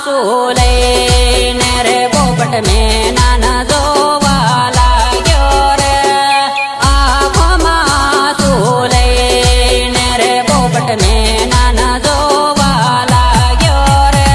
માસું લઈને રે પોપટ મેના ન જોવા લાગ્યો રે આંખમાં શું લઈને રે પોપટ મેના ન જોવા લાગ્યો રે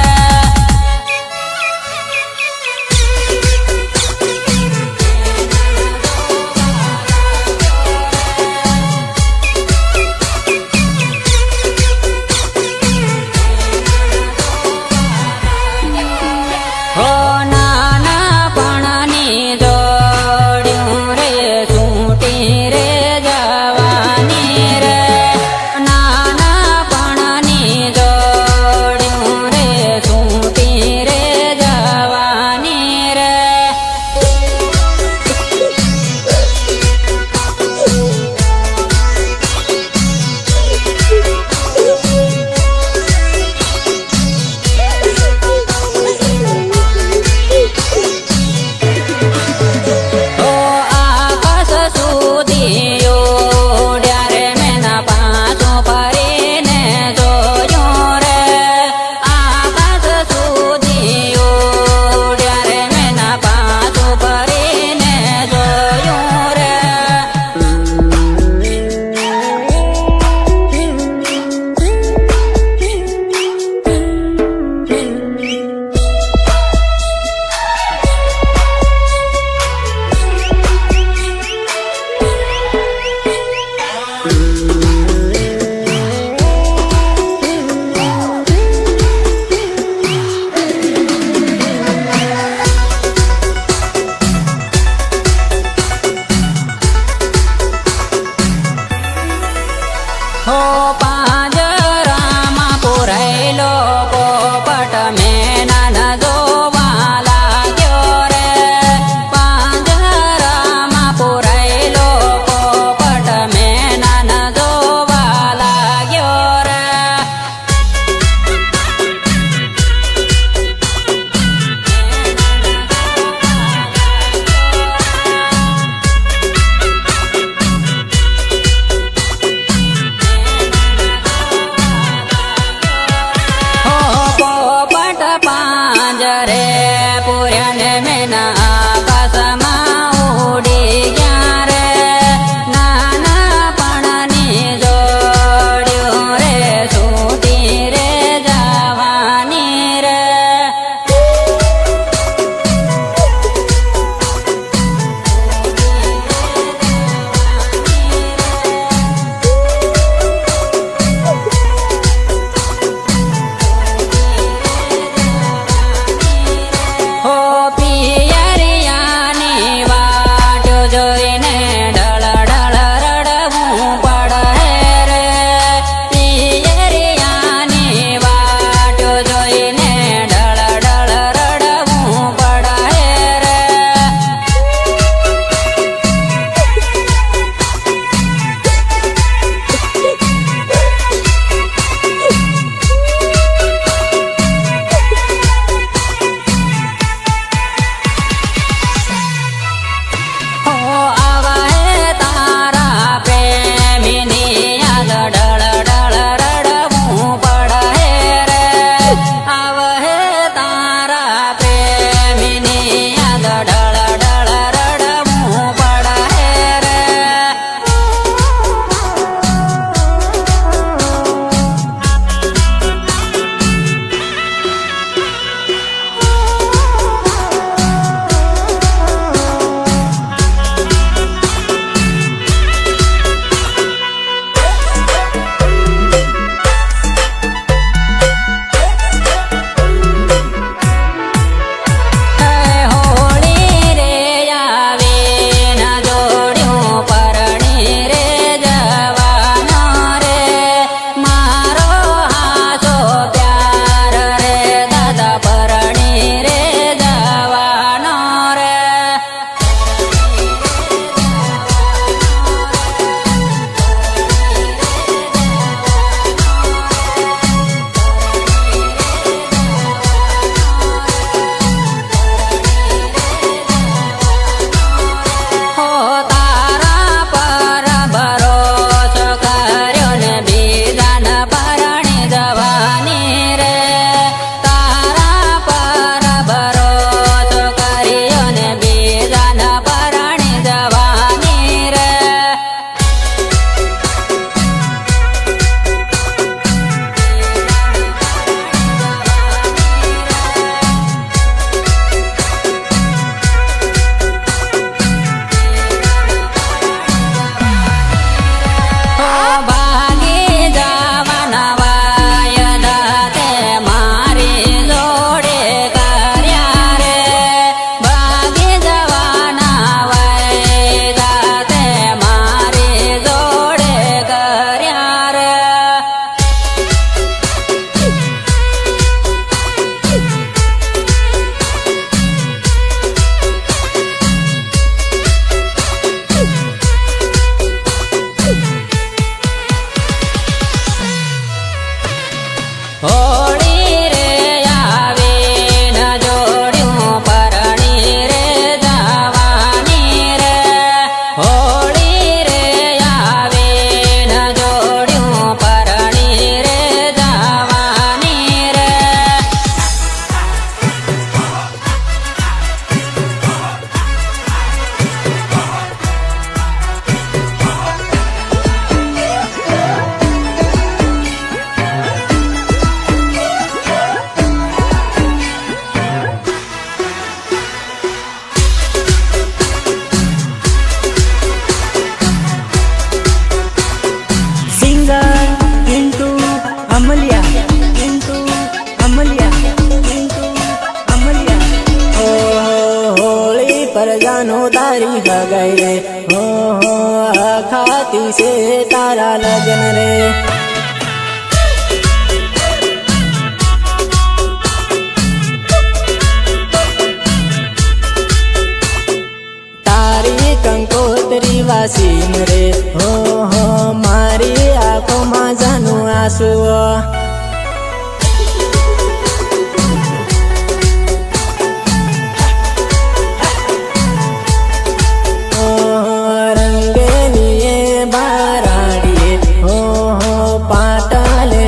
આંસુઓ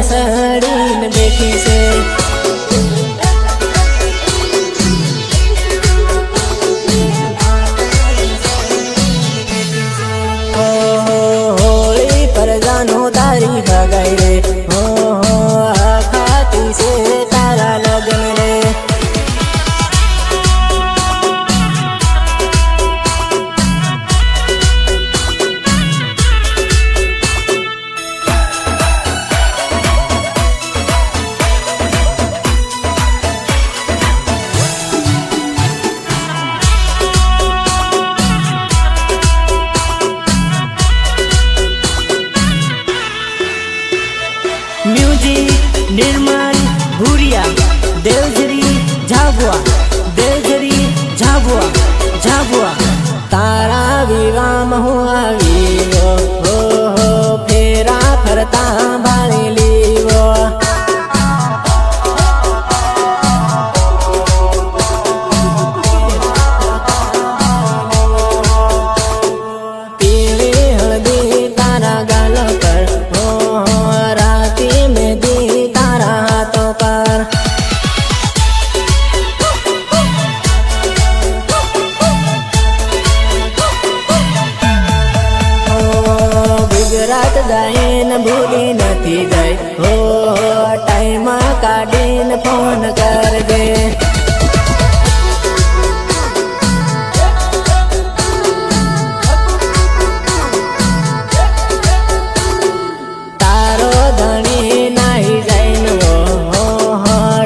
સડીને બેઠી છે હોળી પર જાનો તારી ભગાઈ રે ખાતી છે તારા લગ્ન રે निर्मल भूरिया देवजरी झाबुआ देवजरी झाबुआ झाबुआ तारा विवाह हुआ वीवो हो फेरा फरता बाणी लीवो पीली हल्दी तारा गाल पर राती में ગુજરાત ગાયન ભૂલી નથી ગઈ હો ટાઈમ કાઢીને ફોન કરજે તારો ધણી નાહી જઈને હો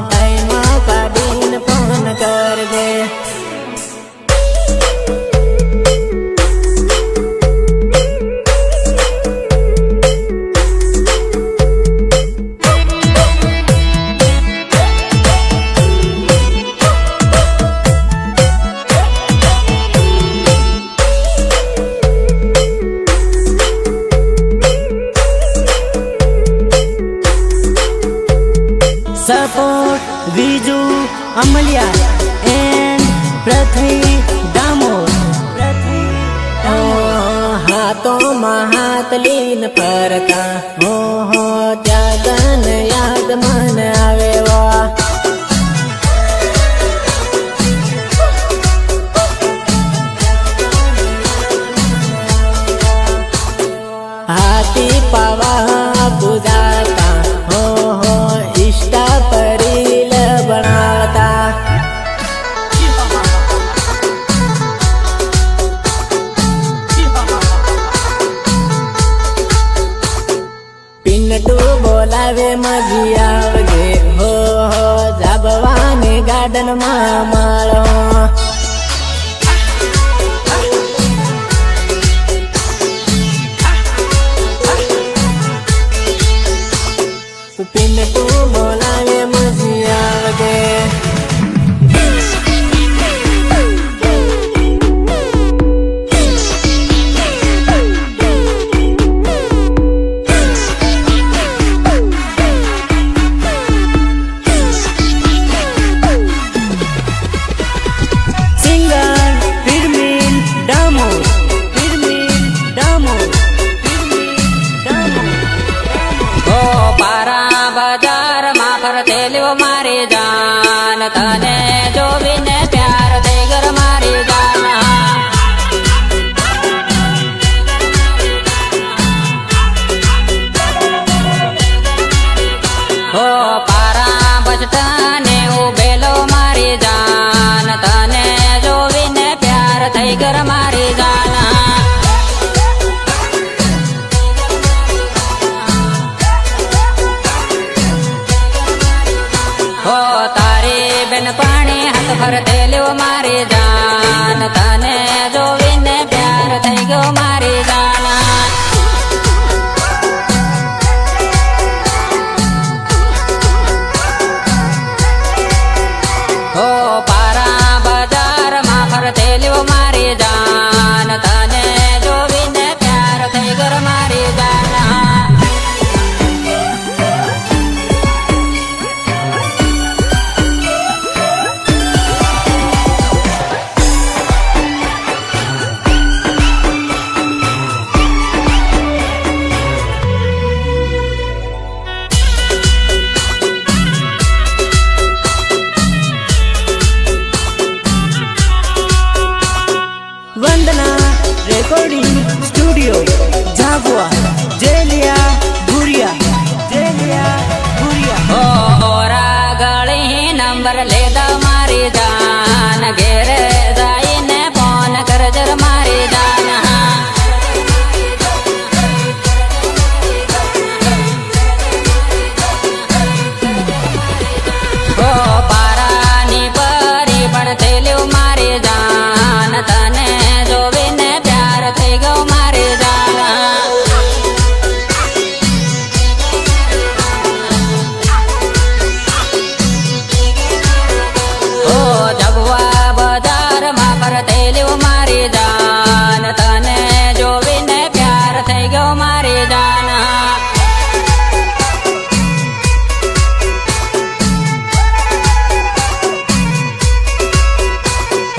ટાઈમ કાઢીને ફોન કરજે सपोर्ट विजू अमलिया एंड पृथ्वी दामोद हाथों में हाथ लीन फरता हो त्यागन याद मन आवे वा हाथी पावा बुझाता हो इष्टा परील बनाता पिन्नटू बोलावे मजी आवजे हो जाबवाने गार्डन में माळो पिन्नटू बोलावे मजी आवजे मारी जान तने जो बिने प्यार दे घर मारी जाना हो पारा बचटाने उबेलो मारी जान तने जो बिने प्यार दे घर मारी जाना हो तारी बेन पानी हाथ भरते लो मारी जान तने जो विने प्यार थई गयो मारी जाना हो पारा बाजार में फरते लो मारी जान तने जो विने प्यार थई गयो मारी जाना નંબર લેતા મારી જાન ઘેરે જઈને ફોન કરજર મારી જાન ઓ પારાની પરી પણ થયેલું મારી જાન તને જોવીને પ્યાર થઈ ગયો મારી જાન જગવા બજારમાં ફરતેલું મારી જાન તને જોવીને પ્યાર થઈ ગયો મારી જાન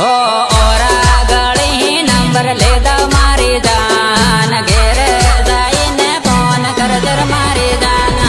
ઓ ઓરા ગળી નંબર લેતા મારી જાન ઘેરે જઈને ફોન કરજર મારી જાન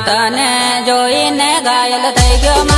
તને જોઈને ઘાયલ થઈ ગયો